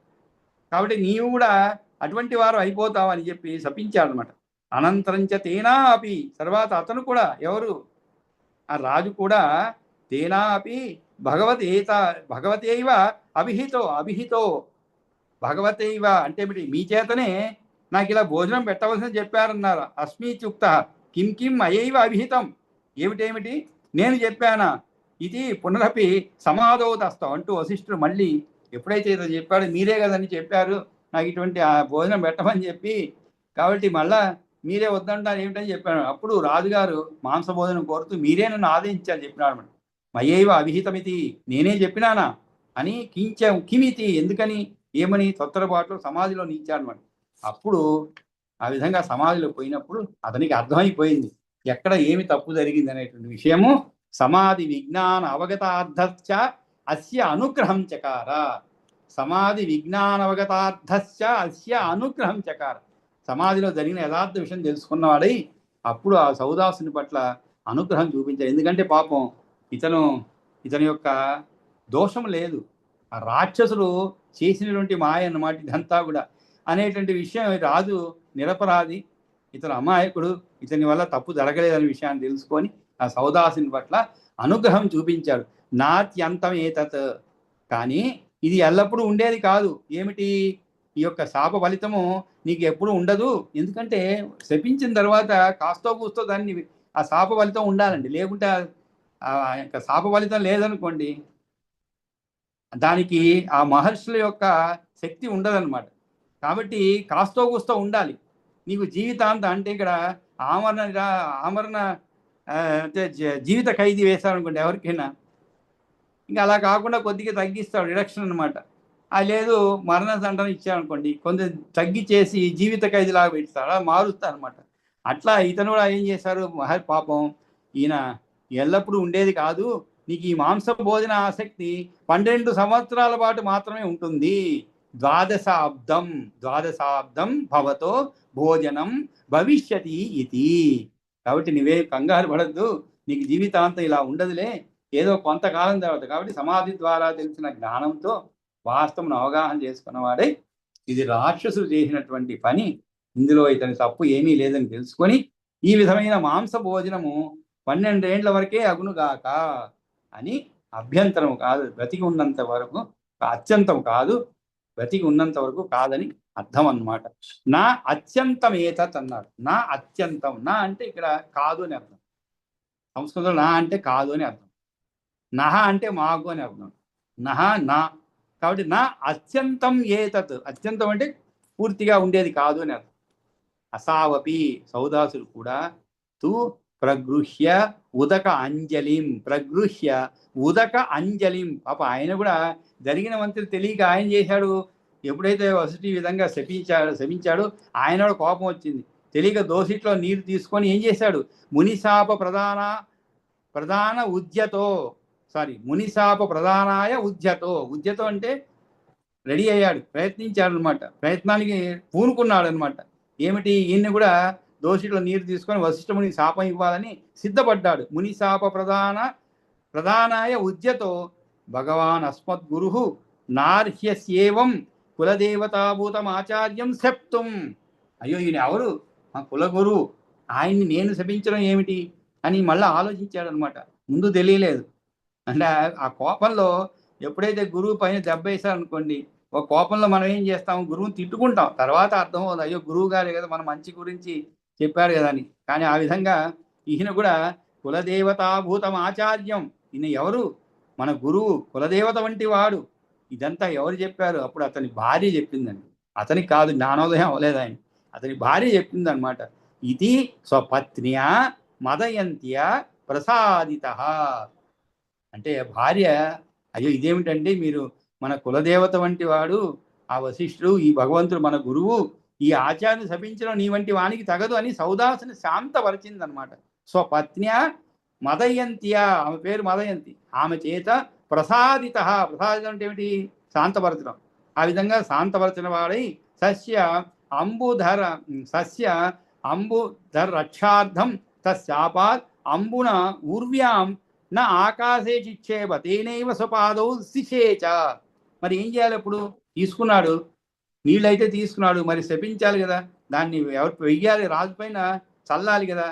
[SPEAKER 1] కాబట్టి నీవు కూడా అటువంటి వారు అయిపోతావు అని చెప్పి శపించాడు అనమాట. అనంతరంచ తేనా అపి, తర్వాత అతను కూడా, ఎవరు ఆ రాజు కూడా, తేనా అపి భగవతేవ అభిహితో భగవతైవ అంటే ఏమిటి, మీ చేతనే నాకు ఇలా భోజనం పెట్టవలసింది చెప్పారన్నారు. అస్మీత్యుక్త కిం కిం అయైవ అభిహితం, ఏమిటేమిటి నేను చెప్పానా, ఇది పునరపి సమాధోదస్తం అంటూ వశిష్ఠుడు మళ్ళీ ఎప్పుడైతే ఇదో చెప్పాడో, మీరే కదని చెప్పారు నాకు ఇటువంటి ఆ భోజనం పెట్టమని చెప్పి, కాబట్టి మళ్ళా మీరే వద్దంటారు ఏమిటని చెప్పాను. అప్పుడు రాజుగారు మాంస భోజనం కోరుతూ మీరే నన్ను ఆదేశించారు చెప్పినాడు అనమాట. మయైవ అభిహితమితి, నేనే చెప్పినానా అని, కిమితి ఎందుకని, ఏమని తొత్తరపాటు సమాధిలో నిలిచాడనమాట. అప్పుడు ఆ విధంగా సమాధిలో పోయినప్పుడు అతనికి అర్థమైపోయింది ఎక్కడ ఏమి తప్పు జరిగింది అనేటువంటి విషయము. సమాధి విజ్ఞాన అవగతార్థశ్చ అస్య అనుగ్రహం చకార, సమాధి విజ్ఞానవగతార్థశ్చ అస్య అనుగ్రహం చకార, సమాధిలో జరిగిన యథార్థ విషయం తెలుసుకున్నవాడై అప్పుడు ఆ సౌదాసుని పట్ల అనుగ్రహం చూపించాడు. ఎందుకంటే పాపం ఇతని యొక్క దోషం లేదు, ఆ రాక్షసులు చేసినటువంటి మాయ అన్నమాట ఇదంతా కూడా అనేటువంటి విషయం. రాజు నిరపరాధి, ఇతను అమాయకుడు, ఇతని వల్ల తప్పు జరగలేదనే విషయాన్ని తెలుసుకొని ఆ సౌదాసుని పట్ల అనుగ్రహం చూపించాడు. నాత్యంతమేతత్, కానీ ఇది ఎల్లప్పుడూ ఉండేది కాదు. ఏమిటి, ఈ యొక్క శాప ఫలితము నీకు ఎప్పుడు ఉండదు, ఎందుకంటే శపించిన తర్వాత కాస్తో కూస్తో దాన్ని ఆ శాప ఫలితం ఉండాలండి, లేకుంటే ఆ యొక్క శాప ఫలితం లేదనుకోండి, దానికి ఆ మహర్షుల యొక్క శక్తి ఉండదన్నమాట. కాబట్టి కాస్తో కూస్తో ఉండాలి. నీకు జీవితాంతం అంటే ఇక్కడ ఆమరణ అంటే జీవిత ఖైదీ వేశారనుకోండి ఎవరికైనా, ఇంకా అలా కాకుండా కొద్దిగా తగ్గిస్తాడు, రిడక్షన్ అనమాట. లేదు మరణ దండన ఇచ్చారనుకోండి, కొంచెం తగ్గిచ్చేసి జీవిత ఖైదీలాగా పెడతాడు, అలా మారుస్తాడు అనమాట. అట్లా ఇతను కూడా ఏం చేశారు, పాపం ఈయన ఎల్లప్పుడూ ఉండేది కాదు, నీకు ఈ మాంస భోజన ఆసక్తి 12 సంవత్సరాల పాటు మాత్రమే ఉంటుంది. ద్వాదశాబ్దం భవతో భోజనం భవిష్యతి ఇది. కాబట్టి నువ్వే కంగారు పడద్దు, నీకు జీవితాంతం ఇలా ఉండదులే, ఏదో కొంతకాలం తర్వాత. కాబట్టి సమాధి ద్వారా తెలిసిన జ్ఞానంతో వాస్తవం అవగాహన చేసుకున్నవాడే ఇది రాక్షసులు చేసినటువంటి పని, ఇందులో ఇతని తప్పు ఏమీ లేదని తెలుసుకొని ఈ విధమైన మాంస భోజనము 12 ఏండ్ల వరకే అగునుగాక అని, అభ్యంతరం కాదు, బ్రతికి ఉన్నంత వరకు, అత్యంతం కాదు, బ్రతికి ఉన్నంత వరకు కాదని అర్థం అన్నమాట. నా అత్యంతం ఏతత్ అన్నాడు. నా అత్యంతం, నా అంటే ఇక్కడ కాదు అని అర్థం. సంస్కృతంలో నా అంటే కాదు అని అర్థం, నహ అంటే మాకు అని అర్థం. నహ నా, కాబట్టి నా అత్యంతం ఏతత్, అత్యంతం అంటే పూర్తిగా ఉండేది కాదు అని అర్థం. అసావపి, సౌదాసులు కూడా తు ప్రగృహ్య ఉదక అంజలిం, ప్రగృహ్య ఉదక అంజలిం. పాప ఆయన కూడా జరిగిన మంత్రి తెలియక ఆయన చేశాడు. ఎప్పుడైతే వసతి విధంగా శపించాడో ఆయన కూడా కోపం వచ్చింది. తెలియక దోసిట్లో నీరు తీసుకొని ఏం చేశాడు, మునిశాప ప్రధాన ఉద్యతో, మునిశాప ప్రధానాయ ఉద్యతో అంటే రెడీ అయ్యాడు, ప్రయత్నించాడు అనమాట, ప్రయత్నానికి పూనుకున్నాడు అనమాట. ఏమిటి, ఈయన్ని కూడా దోషిలో నీరు తీసుకొని వశిష్ఠముని శాపం ఇవ్వాలని సిద్ధపడ్డాడు. మునిశాప ప్రధానాయ ఉద్యతో భగవాన్ అస్మద్గురు నార్హ్యస్యేవం కులదేవతాభూతం ఆచార్యం శప్తుం. అయ్యో ఈయన ఎవరు, మా కులగురు, ఆయన్ని నేను శపించడం ఏమిటి అని మళ్ళీ ఆలోచించాడు అనమాట. ముందు తెలియలేదు. అంటే ఆ కోపంలో ఎప్పుడైతే గురువు పైన దెబ్బ వేశారనుకోండి, ఒక కోపంలో మనం ఏం చేస్తాం, గురువుని తిట్టుకుంటాం. తర్వాత అర్థం అవుతుంది, అయ్యో గురువు గారే కదా మన మంచి గురించి చెప్పాడు కదా అని. కానీ ఆ విధంగా ఈయన కూడా కులదేవతాభూతం ఆచార్యం, ఈయన ఎవరు, మన గురువు, కులదేవత వంటి వాడు. ఇదంతా ఎవరు చెప్పారు, అప్పుడు అతని భార్య చెప్పిందండి. అతనికి కాదు, జ్ఞానోదయం అవ్వలేదు ఆయన, అతని భార్య చెప్పింది అనమాట. ఇది స్వపత్న్యా మదయంత్య ప్రసాదిత. అంటే భార్య, అయ్యో ఇదేమిటండి, మీరు మన కులదేవత వంటి వాడు ఆ వశిష్ఠుడు, ఈ భగవంతుడు మన గురువు, ఈ ఆచార్యుని శపించడం నీ వంటి వానికి తగదు అని సౌదాసుని శాంతపరిచిందనమాట. స్వపత్న్య మదయంత్య, ఆమె పేరు మదయంతి, ఆమె చేత ప్రసాదిత. ప్రసాదితం అంటే ఏమిటి, శాంతపరచడం. ఆ విధంగా శాంతపరచిన వాడై సస్య అంబుధర రక్షార్థం తస్యాపాత్ అంబున ఊర్వ్యాం నా ఆకాశే చిచ్చేవ తేనైవ స్వపాదౌ శిషేచ. మరి ఏం చేయాలి, అప్పుడు తీసుకున్నాడు, నీళ్ళైతే తీసుకున్నాడు, మరి శపించాలి కదా, దాన్ని ఎవరు వెయ్యాలి, రాజు పైన చల్లాలి కదా.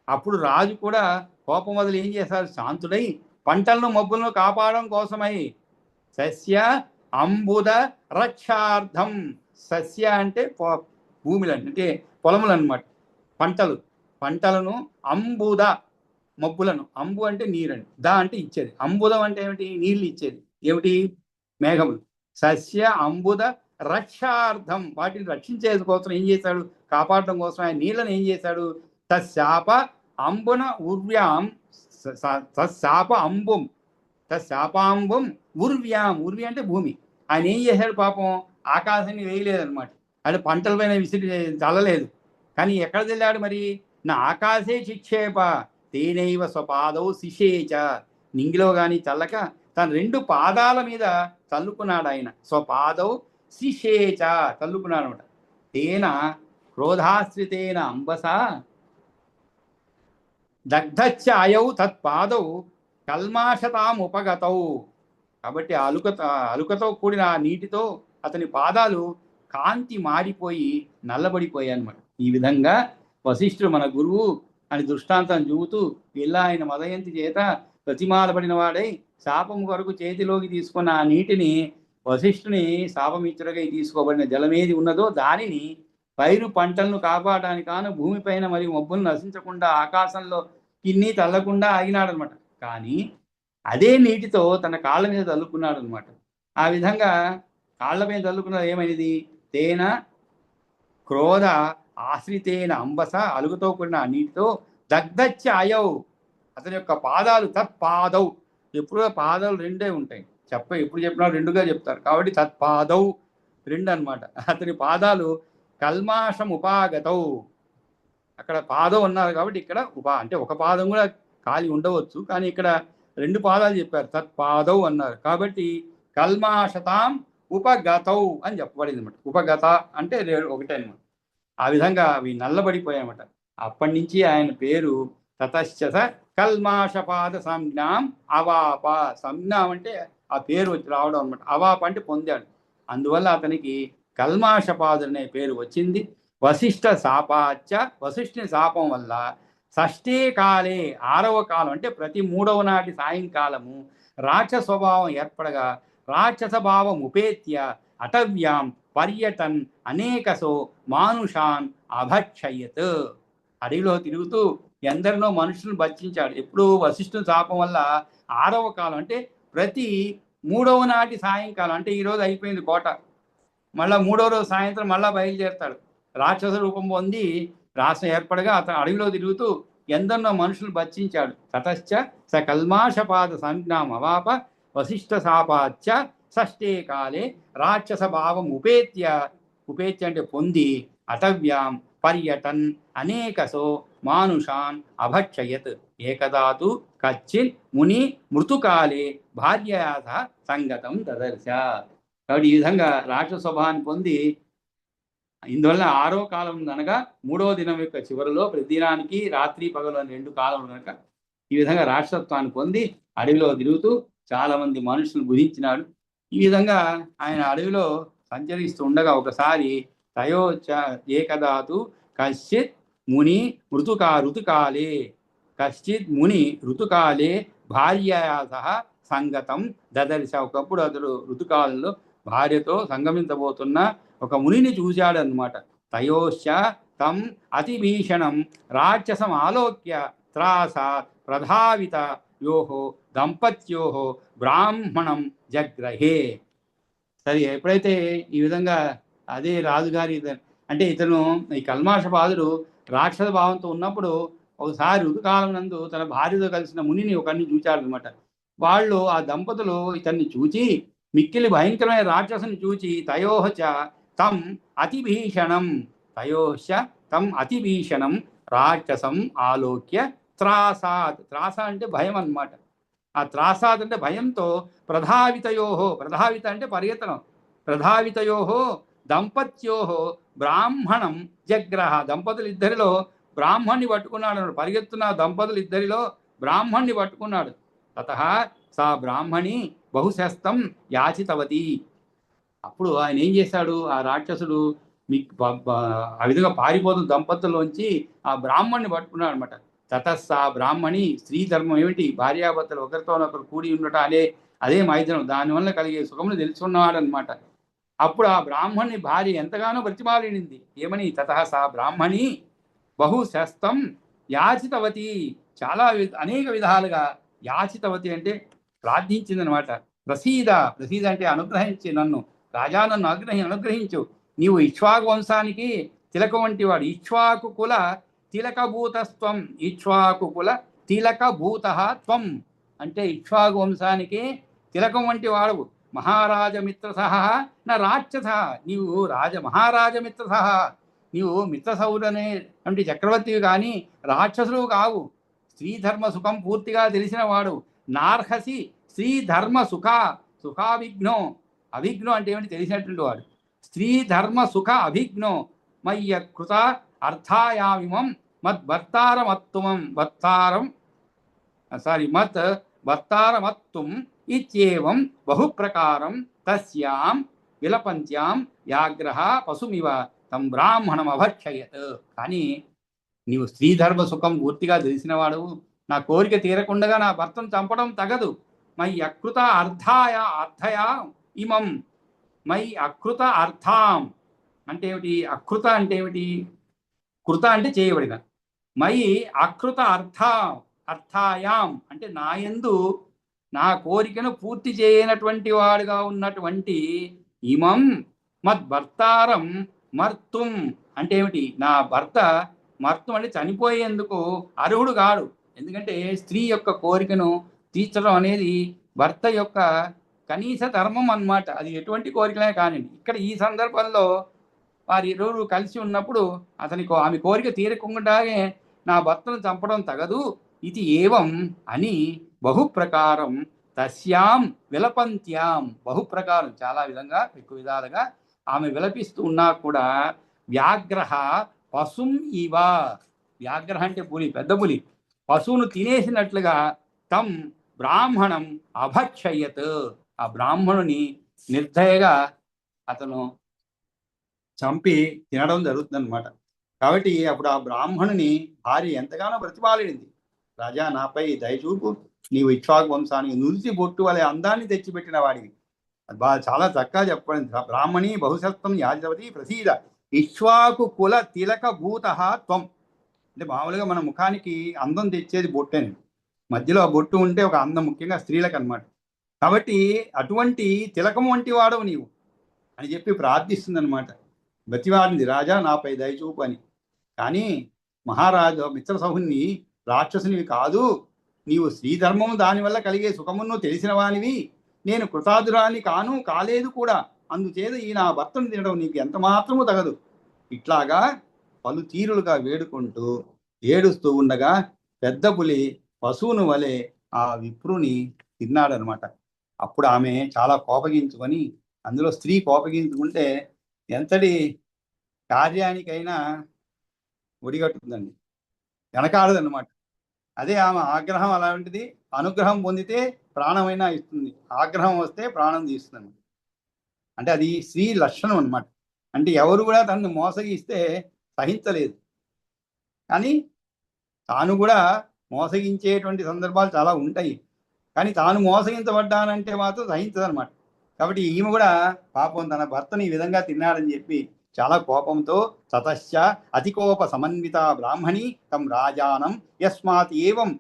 [SPEAKER 1] అప్పుడు రాజు కూడా కోపం వదిలి ఏం చేశారు, శాంతుడై పంటలను మబ్బులను కాపాడడం కోసమై సస్య అంబుద రక్షార్థం. సస్య అంటే భూమిలు అంటే పొలములు అన్నమాట, పంటలను, అంబుద మబ్బులను, అంబు అంటే నీరండి, దా అంటే ఇచ్చేది, అంబుదం అంటే ఏమిటి, నీళ్ళు ఇచ్చేది, ఏమిటి, మేఘములు. సస్య అంబుద రక్షార్థం, వాటిని రక్షించేది కోసం ఏం చేశాడు, కాపాడడం కోసం ఆయన నీళ్ళని ఏం చేశాడు, తస్శాప అంబున ఉర్వ్యాం, తస్శాపాంబుం ఉర్వ్యాం, ఉర్వి అంటే భూమి. ఆయన ఏం చేశాడు, పాపం ఆకాశాన్ని వేయలేదన్నమాట, అంటే పంటల పైన విసిరి చల్లలేదు. కానీ ఎక్కడ వెళ్ళాడు మరి, నా ఆకాశే చిక్షేప తేనైవ స్వపాదౌ శిషేచ. నింగిలో కానీ చల్లక తన 2 పాదాల మీద చల్లుకున్నాడు ఆయన. స్వపాదౌ శిషేచ, చల్లుకున్నాడు అనమాట. తేన క్రోధాశ్రితేన అంబస దగ్ధచ్చ అయౌ తత్పాదౌ కల్మాషతాముపగతౌ. కాబట్టి అలుకతో కూడిన నీటితో అతని పాదాలు కాంతి మారిపోయి నల్లబడిపోయాయి అన్నమాట. ఈ విధంగా వశిష్ఠుడు మన గురువు అని దృష్టాంతం చూపుతూ ఇలా ఆయన మదయంతి చేత ప్రతిమాలబడిన వాడై శాపం కొరకు చేతిలోకి తీసుకున్న ఆ నీటిని, వశిష్ఠుని శాపమిత్రుడిగా తీసుకోబడిన జలమేది ఉన్నదో దానిని పైరు పంటలను కాపాడడానికి కాను భూమిపైన మరియు మబ్బులను నశించకుండా ఆకాశంలో కిన్ని తల్లకుండా ఆగినాడు అనమాట. కానీ అదే నీటితో తన కాళ్ళ మీద తల్లుకున్నాడు అనమాట. ఆ విధంగా కాళ్ళపైన చల్లుకున్నది ఏమైనది? తేన క్రోధ ఆశ్రితేన అంబస, అలుగుతో కూడిన నీటితో దగ్ధచ్చ అయౌ, అతని యొక్క పాదాలు తత్పాదౌ, ఎప్పుడు పాదాలు రెండే ఉంటాయి, ఎప్పుడు చెప్పినా రెండుగా చెప్తారు కాబట్టి తత్పాదౌ రెండు అనమాట. అతని పాదాలు కల్మాషం ఉపాగతౌ, అక్కడ పాదం ఉన్నారు కాబట్టి ఇక్కడ అంటే ఒక పాదం కూడా ఖాళీ ఉండవచ్చు, కానీ ఇక్కడ రెండు పాదాలు చెప్పారు, తత్పాదౌ అన్నారు కాబట్టి కల్మాషతాం ఉపగతౌ అని చెప్పబడింది అనమాట. ఉపగత అంటే ఒకటే అనమాట. ఆ విధంగా అవి నల్లబడిపోయాయన్నమాట. అప్పటి నుంచి ఆయన పేరు తతశ్చ కల్మాషపాద సంజ్ఞాం అవాప. సంజ్ఞాం అంటే ఆ పేరు వచ్చి రావడం అనమాట. అవాప అంటే పొందాడు, అందువల్ల అతనికి కల్మాషపాదుడు అనే పేరు వచ్చింది. వశిష్ఠ శాపాచ్చ, వశిష్ఠుని శాపం వల్ల షష్ఠే కాలే, 6వ కాలం అంటే ప్రతి 3వ నాటి సాయంకాలము రాక్షస స్వభావం ఏర్పడగా రాక్షస భావం ఉపేత్య అటవ్యాం పర్యటన్ అనేకసో మానుషాన్ అభక్షయత్. అడవిలో తిరుగుతూ ఎందరినో మనుషులను భక్షించాడు. ఎప్పుడు వశిష్ఠుని శాపం వల్ల 6వ కాలం అంటే ప్రతి 3వ నాటి సాయంకాలం, అంటే ఈరోజు అయిపోయింది కోట, మళ్ళీ 3వ రోజు సాయంత్రం మళ్ళా బయలుదేరుతాడు. రాక్షస రూపం పొంది రాష్ట్రం ఏర్పడగా అతను అడవిలో తిరుగుతూ ఎందరినో మనుషులు భక్షించాడు. తతశ్చ స కల్మాషపాద సంజ్ఞాం అవాప వశిష్ఠ శాపాచ్చ షష్ఠే కాలే రాక్షస భావం ఉపేత్య, ఉపేత్య అంటే పొంది, అటవ్యాం పర్యటన్ అనేకసో మానుషాన్ అభక్షయత్. ఏకదాతు కచ్చిన్ ముని మృతుకాలే భార్యాస సంగతం దదర్శ. కాబట్టి ఈ విధంగా రాక్షస స్వభావాన్ని పొంది, ఇందువల్ల 6వ కాలం అనగా 3వ దినం యొక్క చివరిలో, ప్రతి దినానికి రాత్రి పగలు అని 2 కాలం కనుక ఈ విధంగా రాక్షసత్వాన్ని పొంది అడవిలో తిరుగుతూ చాలా మంది మనుషులు గురించినాడు. ఈ విధంగా ఆయన అడవిలో సంచరిస్తూ ఉండగా ఒకసారి తయోచ ఏకదాతు కశ్చిత్ ముని ఋతుకాలే, కశ్చిత్ ముని ఋతుకాలే భార్యయా సహ సంగతం దదర్శ. ఒకప్పుడు అతడు ఋతుకాలంలో భార్యతో సంగమించబోతున్న ఒక మునిని చూశాడనమాట. తయోశ్చ తం అతిభీషణం రాక్షసం ఆలోక్య త్రాసాత్ ప్రధావిత యోహో దంపత్యోహో బ్రాహ్మణం జగ్రహే. సరే, ఎప్పుడైతే ఈ విధంగా అదే రాజుగారి అంటే ఇతను ఈ కల్మాషపాదుడు రాక్షస భావంతో ఉన్నప్పుడు ఒకసారి ఋతుకాలం నందు తన భార్యతో కలిసిన మునిని ఒకరిని చూచాడనమాట. వాళ్ళు ఆ దంపతులు ఇతన్ని చూచి మిక్కిలి భయంకరమైన రాక్షసుని చూచి తయోహచ తం అతిభీషణం, తయోశ్చ తం అతిభీషణం రాక్షసం ఆలోక్య త్రాసాత్, త్రాస అంటే భయం అన్నమాట. ఆ త్రాసాత్ అంటే భయంతో ప్రధావితయోహో, ప్రధావిత అంటే పరిగెత్తనం, ప్రధావితయోహో దంపత్యోహో బ్రాహ్మణం జగ్రహ. దంపతులు ఇద్దరిలో బ్రాహ్మణ్ణి పట్టుకున్నాడు, పరిగెత్తున్న దంపతులు ఇద్దరిలో బ్రాహ్మణ్ణి పట్టుకున్నాడు. తతః సా బ్రాహ్మణి బహుశస్తం యాచితవతి. అప్పుడు ఆయన ఏం చేశాడు, ఆ రాక్షసుడు ఆ విధంగా పారిపోతున్న దంపతుల్లోంచి ఆ బ్రాహ్మణ్ణి పట్టుకున్నాడు అనమాట. తతస్సా బ్రాహ్మణి, స్త్రీ ధర్మం ఏమిటి, భార్యాభర్తలు ఒకరితోనొకరు కూడి ఉండట అదే మైదనం, దానివల్ల కలిగే సుఖమును తెలుసుకున్నాడు అనమాట. అప్పుడు ఆ బ్రాహ్మణ్ణి భార్య ఎంతగానో ప్రతిమాలినింది. ఏమని? తతః సా బ్రాహ్మణి బహుశస్తం యాచితవతి, చాలా అనేక విధాలుగా, యాచితవతి అంటే ప్రార్థించింది అనమాట. ప్రసీద, ప్రసీద అంటే అనుగ్రహించి నన్ను, రాజా నన్ను అనుగ్రహించు, నీవు ఇక్ష్వాకు వంశానికి తిలకం వంటి వాడు, ఇక్ష్వాకు కుల తిలకభూతస్త్వం, ఇక్ష్వాకు కుల తిలకభూత త్వం అంటే ఇక్ష్వాకు వంశానికి తిలకం వంటి వాడు. మహారాజమిత్ర సహా నా రాక్షస, నీవు మహారాజమిత్ర సహా, నీవు మిత్రసౌడనే అంటే చక్రవర్తివి కానీ రాక్షసులు కావు. స్త్రీధర్మ సుఖం పూర్తిగా తెలిసిన వాడు. నార్హసి స్త్రీధర్మ సుఖాభిఘ్నో, అభిఘ్నో అంటే ఏమిటి తెలిసినటువంటి వాడు. స్త్రీధర్మ సుఖ అభిఘ్నో మయ్య కృత అర్థాయామిమం మద్భర్తారమత్తుమం భర్తారమత్తుం ఇత్యేవం బహుప్రకారం తస్యాం విలపంత్యాం యాగ్రహ పశుమివ తం బ్రాహ్మణం అభక్షయత్. కానీ నీవు స్త్రీధర్మ సుఖం పూర్తిగా తెలిసినవాడు, నా కోరిక తీరకుండగా నా భర్తను చంపడం తగదు. మై అకృత అర్థయా ఇమం, మై అకృత అర్థాం అంటే ఏమిటి, అకృత అంటే ఏమిటి, కృత అంటే చేయబడిన, మై అకృత అర్థాయాం అంటే నా యందు నా కోరికను పూర్తి చేయనటువంటి వాడుగా ఉన్నటువంటి ఇమం మద్భర్తారం మర్తుం అంటే ఏమిటి, నా భర్త మర్తం అంటే చనిపోయేందుకు అర్హుడు కాడు. ఎందుకంటే స్త్రీ యొక్క కోరికను తీర్చడం అనేది భర్త యొక్క కనీస ధర్మం అన్నమాట. అది ఎటువంటి కోరికలే కానివ్వండి. ఇక్కడ ఈ సందర్భంలో వారిరువురు కలిసి ఉన్నప్పుడు ఆమె కోరిక తీరకుండానే నా భర్తను చంపడం తగదు, ఇది ఏవం అని బహుప్రకారం తస్యాం విలపంత్యాం, బహుప్రకారం చాలా విధంగా ఎక్కువ విధాలుగా ఆమె విలపిస్తూ ఉన్నా కూడా వ్యాఘ్రహ పశుం ఇవ, వ్యాఘ్రహ అంటే పులి, పెద్ద పులి, పశువును తినేసినట్లుగా తం బ్రాహ్మణం అభక్షయత్, ఆ బ్రాహ్మణుని నిర్దయగా అతను చంపి తినడం జరుగుతుందన్నమాట. కాబట్టి అప్పుడు ఆ బ్రాహ్మణుని భార్య ఎంతగానో ప్రతిపాలింది, రాజా నాపై దయచూపు, నీవు ఇక్ష్వాకు వంశానికి నురిసి బొట్టు వలె అందాన్ని తెచ్చిపెట్టిన వాడివి. అది చాలా చక్కగా చెప్పండి. బ్రాహ్మణి బహుశత్వం యాజవతి ప్రసీద ఇక్ష్వాకు కుల తిలక భూత త్వం. అంటే మామూలుగా మన ముఖానికి అందం తెచ్చేది బొట్టేని, మధ్యలో ఆ బొట్టు ఉంటే ఒక అందం, ముఖ్యంగా స్త్రీలకు అనమాట. కాబట్టి అటువంటి తిలకం వంటి వాడవు నీవు అని చెప్పి ప్రార్థిస్తుంది అనమాట. బతివాడింది, రాజా నాపై దయచూపు అని. కానీ మహారాజు మిత్రసహుని, రాక్షసునివి కాదు, నీవు శ్రీధర్మము దానివల్ల కలిగే సుఖమును తెలిసిన వానివి, నేను కృతాదురాని కాలేదు కూడా, అందుచేత ఈ నా భర్తను తినడం నీకు ఎంత మాత్రము తగదు. ఇట్లాగా పలు తీరులుగా వేడుకుంటూ ఏడుస్తూ ఉండగా పెద్ద పులి పశువును వలె ఆ విప్రుని తిన్నాడనమాట. అప్పుడు ఆమె చాలా కోపగించుకొని, అందులో స్త్రీ కోపగించుకుంటే ఎంతటి కార్యానికైనా ఒడిగట్టుతుందండి, వెనకాడదన్నమాట. అదే ఆమె ఆగ్రహం అలాంటిది, అనుగ్రహం పొందితే ప్రాణమైనా ఇస్తుంది, ఆగ్రహం వస్తే ప్రాణం తీస్తుంది. అంటే అది స్త్రీ లక్షణం అనమాట. అంటే ఎవరు కూడా తనను మోసగిస్తే సహించలేదు, కానీ తాను కూడా మోసగించేటువంటి సందర్భాలు చాలా ఉంటాయి, కానీ తాను మోసగించబడ్డానంటే మాత్రం సహించదనమాట. కాబట్టి ఈమె కూడా పాపం తన భర్తని ఈ విధంగా తిన్నాడని చెప్పి చాలా కోపంతో తతశ్చ అతికోప సమన్విత బ్రాహ్మణి తం రాజానం యస్మాత్ ఏవం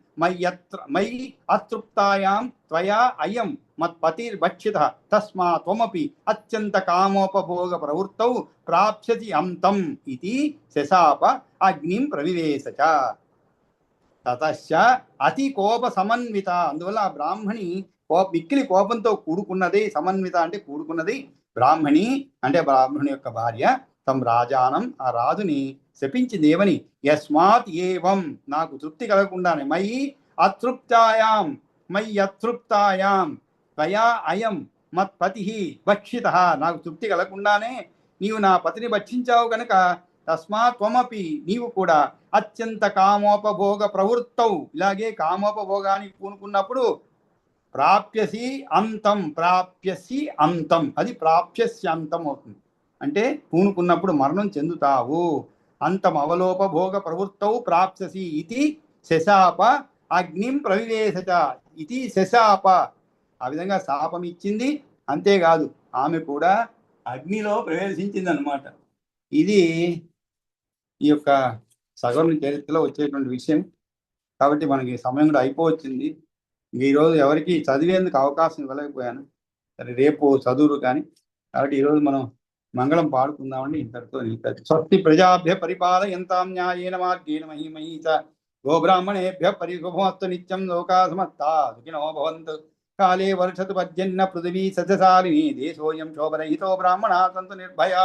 [SPEAKER 1] మయి అతృప్తాయాం త్వయా అయం మత్పతిర్భక్షిత తస్మా త్వమపి అత్యంత కామోపభోగ ప్రవృత్తౌ ప్రాప్స్యసి అంతం ఇది శశాప అగ్నిం ప్రవివేశచ. తతశ్చ అతి కోప సమన్విత, అందువల్ల ఆ బ్రాహ్మణి మిక్కిలి కోపంతో కూడుకున్నది, సమన్విత అంటే కూడుకున్నది, బ్రాహ్మణి అంటే బ్రాహ్మణుని యొక్క భార్య, తం రాజానం ఆ రాజుని శపించింది. ఏమని? యస్మాత్ ఏవం, నాకు తృప్తి కలగకుండానే, మయి అతృప్తాయాం త్వయా అయం మత్పతి భక్షిత, నాకు తృప్తి కలగకుండానే నీవు నా పతిని భక్షించావు కనుక తస్మాత్ త్వమపి, నీవు కూడా అత్యంత కామోపభోగ ప్రవృత్తౌ, ఇలాగే కామోపభోగానికి పూనుకున్నప్పుడు ప్రాప్యసి అంతం, అది ప్రాప్యస్యంతం అవుతుంది. అంటే పూనుకున్నప్పుడు మరణం చెందుతావు. అంతం అవలోపభోగ ప్రవృత్తౌ ప్రాప్స్యసి ఇది శశాప అగ్నిం ప్రవివేశత, ఇది శశాప, ఆ విధంగా శాపం ఇచ్చింది. అంతేకాదు ఆమె కూడా అగ్నిలో ప్రవేశించింది అనమాట. ఇది ఈ యొక్క సగం చరిత్రలో వచ్చేటువంటి విషయం. కాబట్టి మనకి సమయం కూడా అయిపోవచ్చింది. ఈరోజు ఎవరికి చదివేందుకు అవకాశం ఇవ్వలేకపోయాను, సరే రేపు చదువురు కానీ. కాబట్టి ఈరోజు మనం మంగళం పాడుకుందామండి. ఇంతటితో నిలిపేది. స్వస్తి ప్రజాభ్య పరిపాలయంతాం న్యాయేన మార్గేణ మహిమహీ చ గోబ్రాహ్మణేభ్య పరిశుభమస్తు నిత్యం లోకా సమస్తా సుఖినో భవంతు. కాలే వర్షతు పర్జన్య పృథివీ సస్యశాలినీ దేశోయం శోభరహితో బ్రాహ్మణా సంతు నిర్భయా.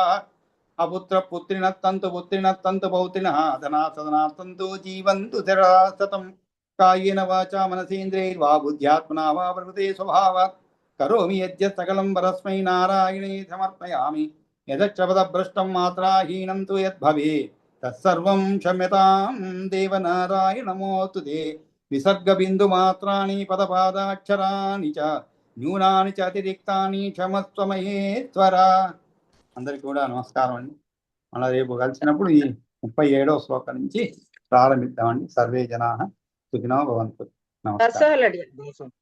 [SPEAKER 1] అపుత్ర పుత్రిణత్తంతు పౌత్రిణః ధనా సదనాత్తంతు జీవంతు శతం. కాయేన వాచా మనసేంద్రియైర్వా బుద్ధ్యాత్మనా వా ప్రకృతే స్వభావాత్ కరోమి యద్యత్ సకలం పరస్మై నారాయణే సమర్పయామి. యదక్షపదభ్రష్టం మాత్రాహీనం తు యద్భవేత్ తత్సర్వం క్షమ్యతాం దేవనారాయణ నమోస్తుతే. విసర్గబిందు మాత్రాణి పదపాదాక్షరాణి చ న్యూనాని చ అతిరిక్తాని క్షమస్వ మహేశ్వర. అందరికీ కూడా నమస్కారం అండి. మళ్ళీ రేపు కలిసినప్పుడు ఈ 37వ శ్లోకం నుంచి ప్రారంభిద్దామండి. సర్వే జనాః సుఖినో భవంతు. నమస్కారం.